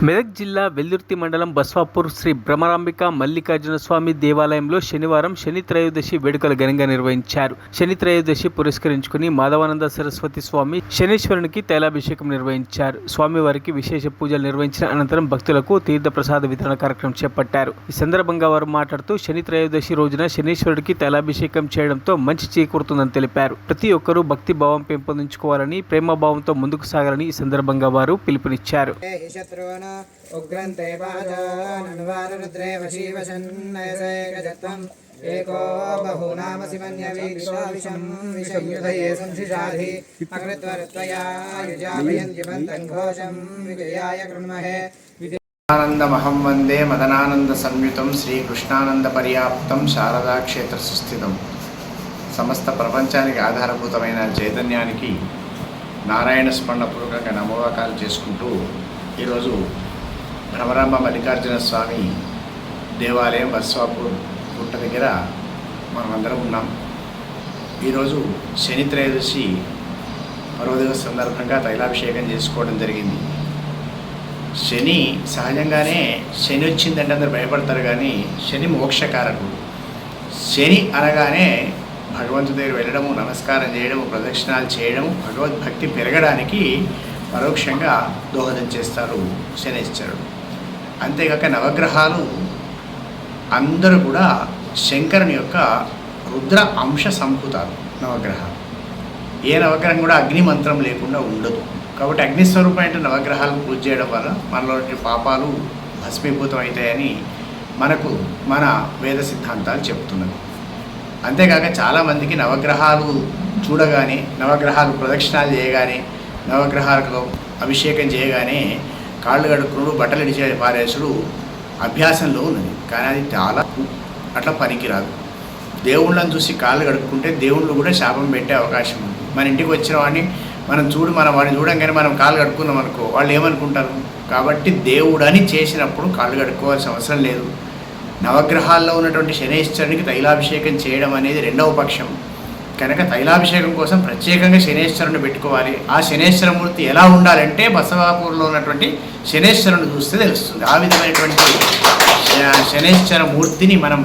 మెదక్ జిల్లా వెల్దుర్తి మండలం బస్వాపూర్ శ్రీ భ్రమరాంబిక మల్లికార్జున స్వామి దేవాలయంలో శనివారం శని త్రయోదశి వేడుకలు ఘనంగా నిర్వహించారు. శని త్రయోదశి పురస్కరించుకుని మాధవానంద సరస్వతి స్వామి శనీశ్వరునికి తైలాభిషేకం నిర్వహించారు. స్వామివారికి విశేష పూజలు నిర్వహించిన అనంతరం భక్తులకు తీర్థ ప్రసాద వితరణ కార్యక్రమం చేపట్టారు. ఈ సందర్భంగా వారు మాట్లాడుతూ శని త్రయోదశి రోజున శనీశ్వరుడికి తైలాభిషేకం చేయడంతో మంచి చేకూరుతుందని తెలిపారు. ప్రతి ఒక్కరూ భక్తి భావం పెంపొందించుకోవాలని, ప్రేమభావంతో ముందుకు సాగాలని ఈ సందర్భంగా వారు పిలుపునిచ్చారు. ఉగ్రంతే పాజానువారుద్రే వశీవశన్నయసేకజత్వం ఏకో బహూనామసి మన్యవీక్షావిషం విషయుధయే సంశిషాధి అకృత్వరత్వయా యుజాభయంతిమంతం ఘోషం విజయాయ కృణ్మహే. ఆనందమహం వందే మదనానంద సంయుతం శ్రీకృష్ణానంద పర్యాప్తం శారదా క్షేత్ర సుస్థితం. సమస్త ప్రపంచానికి ఆధారభూతమైన చైతన్యానికి నారాయణ స్మరణపూర్వకంగా నమోవాకాలు చేసుకుంటూ ఈరోజు భ్రమరాంబ మల్లికార్జున స్వామి దేవాలయం బస్వాపూర్ గుట్ట దగ్గర మనమందరం ఉన్నాం. ఈరోజు శని త్రయోదశి పర్వదివస సందర్భంగా తైలాభిషేకం చేసుకోవడం జరిగింది. శని సహజంగానే శని వచ్చిందంటే అందరు భయపడతారు, కానీ శని మోక్షకారకుడు. శని అనగానే భగవంతుడి దగ్గర వెళ్ళడము, నమస్కారం చేయడము, ప్రదక్షిణాలు చేయడము, భగవద్భక్తి పెరగడానికి పరోక్షంగా దోహదం చేస్తారు శనీశ్వరుడు. అంతేకాక నవగ్రహాలు అందరూ కూడా శంకరుని యొక్క రుద్ర అంశ సంభూతాలు నవగ్రహాలు. ఏ నవగ్రహం కూడా అగ్ని మంత్రం లేకుండా ఉండదు. కాబట్టి అగ్నిస్వరూపమైన నవగ్రహాలను పూజ చేయడం వల్ల మనలోని పాపాలు భస్మీభూతం అవుతాయని మనకు మన వేద సిద్ధాంతాలు చెప్తున్నది. అంతేకాక చాలామందికి నవగ్రహాలు చూడగానే, నవగ్రహాలు ప్రదక్షిణాలు చేయగానే, నవగ్రహాలకు అభిషేకం చేయగానే కాళ్ళు కడుక్కునుడు, బట్టలు ఇడిచే పారేసుడు అభ్యాసంలో ఉన్నది. కానీ అది చాలా అట్లా పనికిరాదు. దేవుళ్ళని చూసి కాళ్ళు కడుక్కుంటే దేవుళ్ళు కూడా శాపం పెట్టే అవకాశం ఉంది. మన ఇంటికి వచ్చిన వాడిని వాడిని చూడంగానే మనం కాళ్ళు కడుక్కున్నాం అనుకో, వాళ్ళు ఏమనుకుంటారు? కాబట్టి దేవుడని చేసినప్పుడు కాళ్ళు కడుక్కోవాల్సిన అవసరం లేదు. నవగ్రహాల్లో ఉన్నటువంటి శనీశ్వరునికి తైలాభిషేకం చేయడం అనేది రెండవ పక్షం కనుక తైలాభిషేకం కోసం ప్రత్యేకంగా శనీశ్వరుని పెట్టుకోవాలి. ఆ శనీశ్వరమూర్తి ఎలా ఉండాలంటే బసవాపూర్లో ఉన్నటువంటి శనీశ్వరుని చూస్తే తెలుస్తుంది. ఆ విధమైనటువంటి శనీశ్వర మూర్తిని మనం